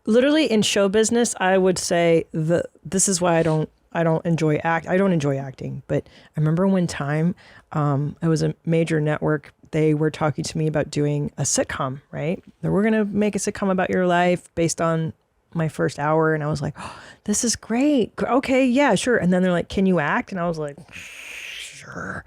literally in show business, I would say this is why I don't enjoy I don't enjoy acting. But I remember one time, it was a major network. They were talking to me about doing a sitcom, right? We're going to make a sitcom about your life based on my first hour. And I was like, oh, this is great. Okay, yeah, sure. And then they're like, can you act? And I was like, sure.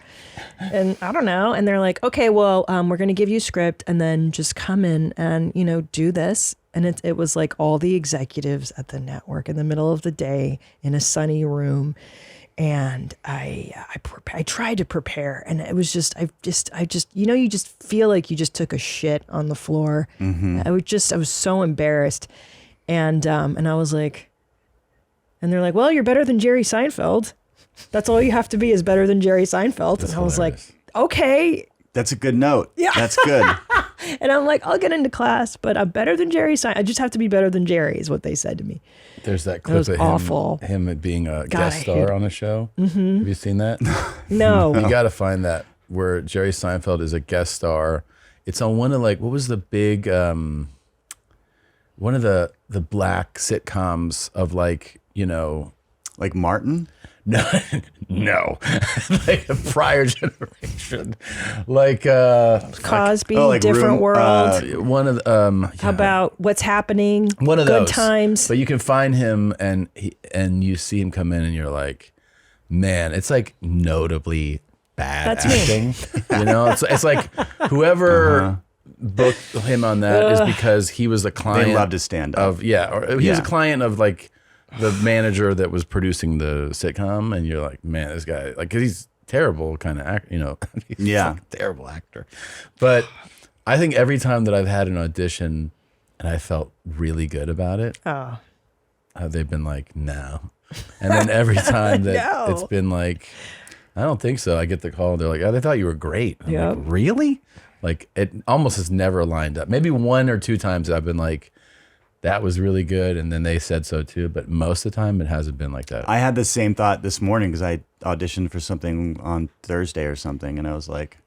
And I don't know. And they're like, okay, well, we're going to give you a script and then just come in and, do this. And it was like all the executives at the network in the middle of the day in a sunny room. And I tried to prepare, and it was just, I just, you just feel like you just took a shit on the floor. Mm-hmm. I was so embarrassed. And I was like, and they're like, well, you're better than Jerry Seinfeld. That's all you have to be is better than Jerry Seinfeld. That's and I was hilarious. Like, okay. That's a good note. Yeah. That's good. And I'm like, I'll get into class, but I'm better than Jerry Seinfeld. I just have to be better than Jerry is what they said to me. There's that clip of him being a guest star on a show. Mm-hmm. Have you seen that? No. You got to find that where Jerry Seinfeld is a guest star. It's on one of what was the big, one of the black sitcoms of like Martin? No, like a prior generation, like Cosby, Different World. One of how about What's Happening? One of Good those. Times. But you can find him, and you see him come in, and you're like, man, it's like notably bad acting. It's like whoever booked him on that is because he was a client. They loved his stand-up. Or he was a client of the manager that was producing the sitcom, and you're like, man, this guy, cause he's terrible kind of act, he's a terrible actor. But I think every time that I've had an audition and I felt really good about it, they've been like, no. And then every time that it's been like, I don't think so. I get the call. They're like, oh, they thought you were great. I'm like, really? Like it almost has never lined up. Maybe one or two times I've been like, that was really good, and then they said so too. But most of the time, it hasn't been like that. I had the same thought this morning because I auditioned for something on Thursday or something, and I was like,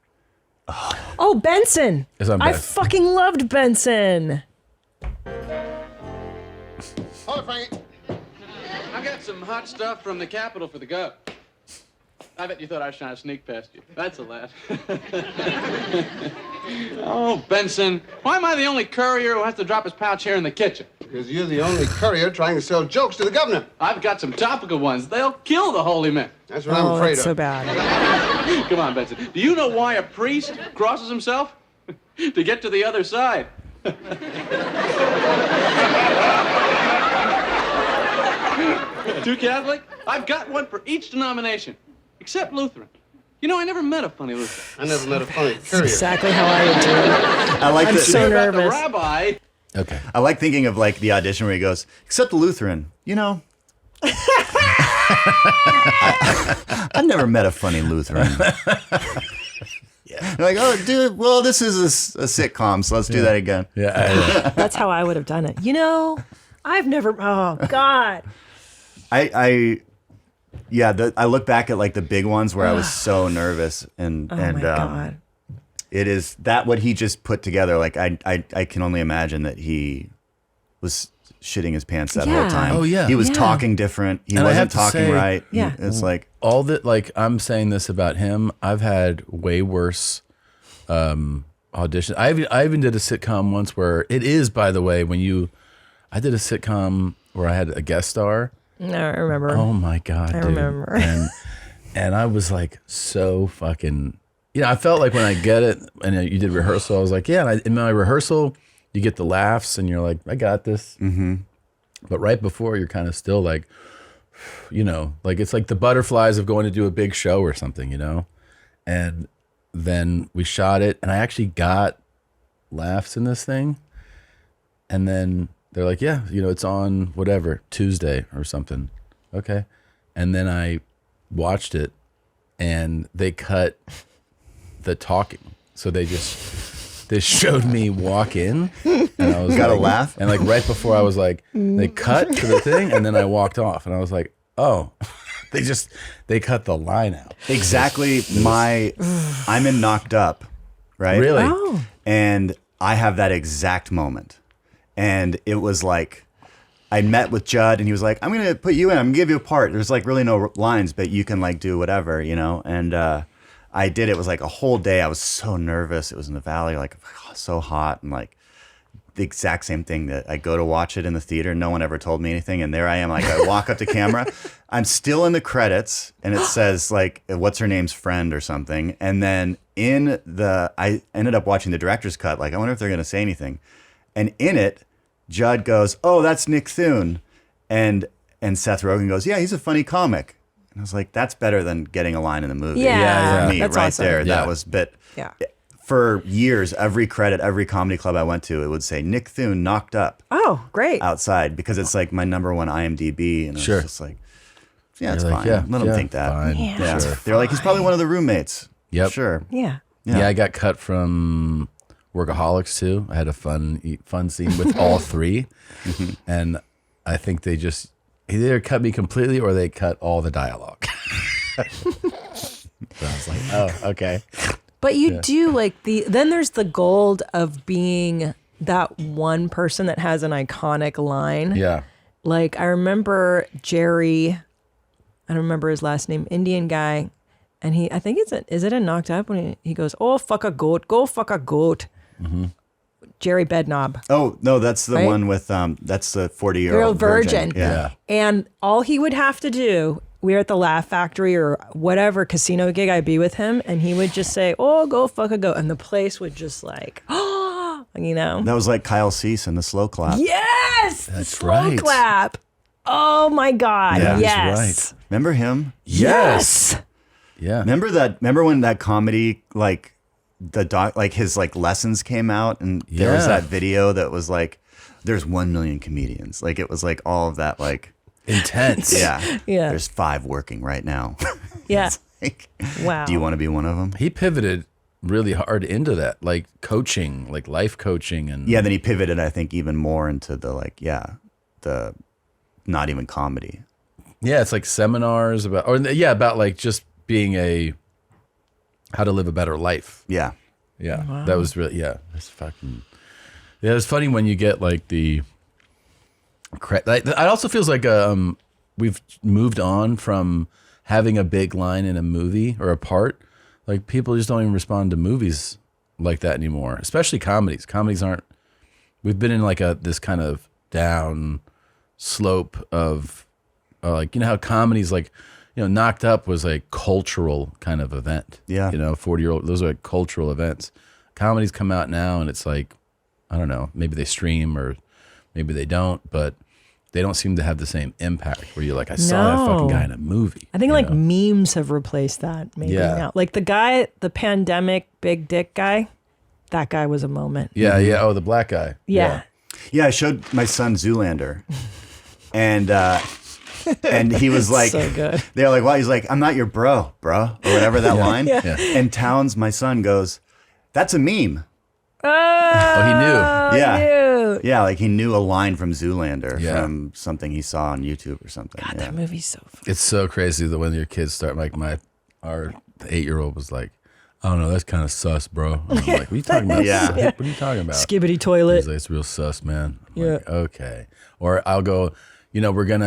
"Oh, Benson! I fucking loved Benson." Hold it, Frankie. I got some hot stuff from the Capitol for the Gov. I bet you thought I was trying to sneak past you. That's a laugh. Oh, Benson, why am I the only courier who has to drop his pouch here in the kitchen? Because you're the only courier trying to sell jokes to the governor. I've got some topical ones. They'll kill the holy men. That's what I'm afraid of. So bad. Come on, Benson. Do you know why a priest crosses himself? To get to the other side. Too Catholic? I've got one for each denomination. Except Lutheran. I never met a funny Lutheran. I never met a funny That's courier. exactly how I would do it. I'm so nervous. The rabbi. Okay. I like thinking of the audition where he goes, except the Lutheran, I've never met a funny Lutheran. Yeah. Like, oh, dude, well, this is a sitcom, so let's do that again. Yeah. That's how I would have done it. I've never, oh, God. I look back at the big ones where I was so nervous and my God. It is that what he just put together. I can only imagine that he was shitting his pants that whole time. Oh yeah. He was talking different. He wasn't talking right. Yeah. It's like all that I'm saying this about him. I've had way worse auditions. I even did a sitcom once where it is, by the way, I did a sitcom where I had a guest star. No, I remember. Oh my God, dude. I remember. And I was like so fucking, I felt like when I get it and you did rehearsal, I was like, yeah. And in my rehearsal, you get the laughs and you're like, I got this. Mm-hmm. But right before, you're kind of still like, it's like the butterflies of going to do a big show or something, And then we shot it and I actually got laughs in this thing. And then they're like, yeah, it's on whatever, Tuesday or something. Okay. And then I watched it and they cut the talking. So they showed me walk in and I was got a laugh. And right before I was like, they cut to the thing and then I walked off and I was like, oh, they cut the line out. Exactly. I'm in Knocked Up, right? Really? Oh. And I have that exact moment. And it was like, I met with Judd and he was like, I'm going to put you in. I'm going to give you a part. There's like really no lines, but you can like do whatever, you know? And I did. It was like a whole day. I was so nervous. It was in the valley, like so hot and like the exact same thing that I go to watch it in the theater. No one ever told me anything. And there I am. Like I walk up to camera. I'm still in the credits and it says like, what's her name's friend or something. And then I ended up watching the director's cut. Like, I wonder if they're going to say anything. And in it, Judd goes, oh, that's Nick Thune. And Seth Rogen goes, yeah, he's a funny comic. And I was like, that's better than getting a line in the movie. Yeah. For me, That's right awesome. there. Yeah. That was, but Yeah. for years, every credit, every comedy club I went to, it would say Nick Thune knocked up Oh, great. outside because it's like my number one IMDb. And it Sure. was just like, yeah, it's You're like, fine. yeah, Let them yeah, think that. fine, Yeah. sure. They're like, he's probably one of the roommates. Yep. Sure. Yeah. Yeah, I got cut from Workaholics too. I had a fun scene with all three, and I think they just either cut me completely or they cut all the dialogue. So I was like, oh, okay. But you do like then there's the gold of being that one person that has an iconic line. Yeah. Like I remember Jerry, I don't remember his last name, Indian guy. And I think is it a Knocked Up when he goes, oh, fuck a goat, go fuck a goat. Jerry Bedknob. Oh, no, that's the Right? one with, that's the 40-year-old Real virgin. Yeah. And all he would have to do, we were at the Laugh Factory or whatever casino gig, I'd be with him, and he would just say, oh, go fuck a goat. And the place would just like, you know? That was like Kyle Cease in the slow clap. Yes! That's Slow right. clap. Oh my God. Yeah, he's yes. right. Remember him? Yes. Yeah. Remember when that comedy, like like his like lessons came out and there was Yeah. that video that was like, there's 1 million comedians. Like it was like all of that, like, Intense. yeah. Yeah. There's 5 working right now. Yeah. It's like, Wow. do you want to be one of them? He pivoted really hard into that, like coaching, like life coaching, and Yeah, then he pivoted, I think, even more into the like, the not even comedy. yeah, it's like seminars about like just being how to live a better life. Yeah. Yeah, that was really It's fucking it's funny when you get like the. It also feels like we've moved on from having a big line in a movie or a part. Like people just don't even respond to movies like that anymore, especially comedies. Comedies aren't. We've been in like this kind of down slope of like, you know how comedies like, you know, Knocked Up was a cultural kind of event. Yeah. You know, 40-year-old, those are like cultural events. Comedies come out now and it's like, I don't know, maybe they stream or maybe they don't, but they don't seem to have the same impact where you're like, I saw that fucking guy in a movie. I think you like know? memes have replaced that maybe Yeah. now. Like the pandemic big dick guy, that guy was a moment. Yeah, yeah. Oh, the black guy. Yeah. Yeah, I showed my son Zoolander. And he was like, So good. they're like, well, he's like, I'm not your bro, or whatever that line. Yeah. And Towns, my son, goes, that's a meme. Oh, he knew. Yeah. Ew. Yeah, like he knew a line from Zoolander Yeah. from something he saw on YouTube or something. God, yeah. that movie's so fun. It's so crazy that when your kids start, like our 8-year-old was like, I don't know, that's kind of sus, bro. And I'm like, what are you talking about? Yeah. What are you talking about? Skibbity toilet. He's like, it's real sus, man. I'm Yeah. like, okay. Or I'll go, you know, we're going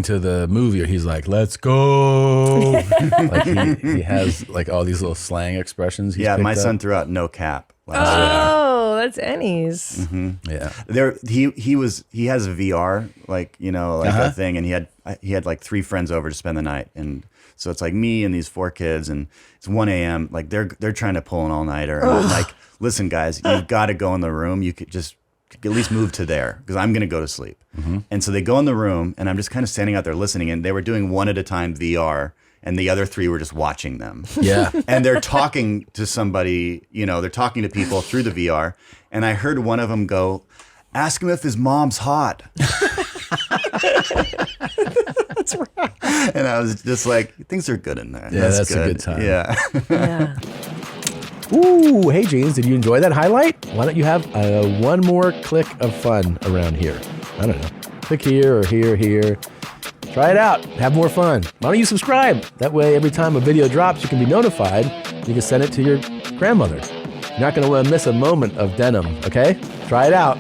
to the movie, or he's like, let's go. Like he has like all these little slang expressions. He's Yeah, my picked son up. threw out no cap last year. Oh, that's Ennie's. Yeah. He has a VR, like, you know, like Uh-huh. a thing, and he had like 3 friends over to spend the night, and so it's like me and these 4 kids, and it's 1 a.m. Like they're trying to pull an all-nighter, and I'm like, listen, guys, you've got to go in the room. You could just at least move to there because I'm gonna go to sleep. And so they go in the room, and I'm just kind of standing out there listening, and they were doing one at a time VR, and the other 3 were just watching them. Yeah. And they're talking to somebody, you know, they're talking to people through the VR. And I heard one of them go, ask him if his mom's hot. That's right. And I was just like, things are good in there. Yeah, that's a good time. Yeah. Yeah. Ooh, hey Jeans, did you enjoy that highlight? Why don't you have one more click of fun around here? I don't know. Click here or here. Try it out. Have more fun. Why don't you subscribe? That way, every time a video drops, you can be notified. You can send it to your grandmother. You're not going to miss a moment of denim, okay? Try it out.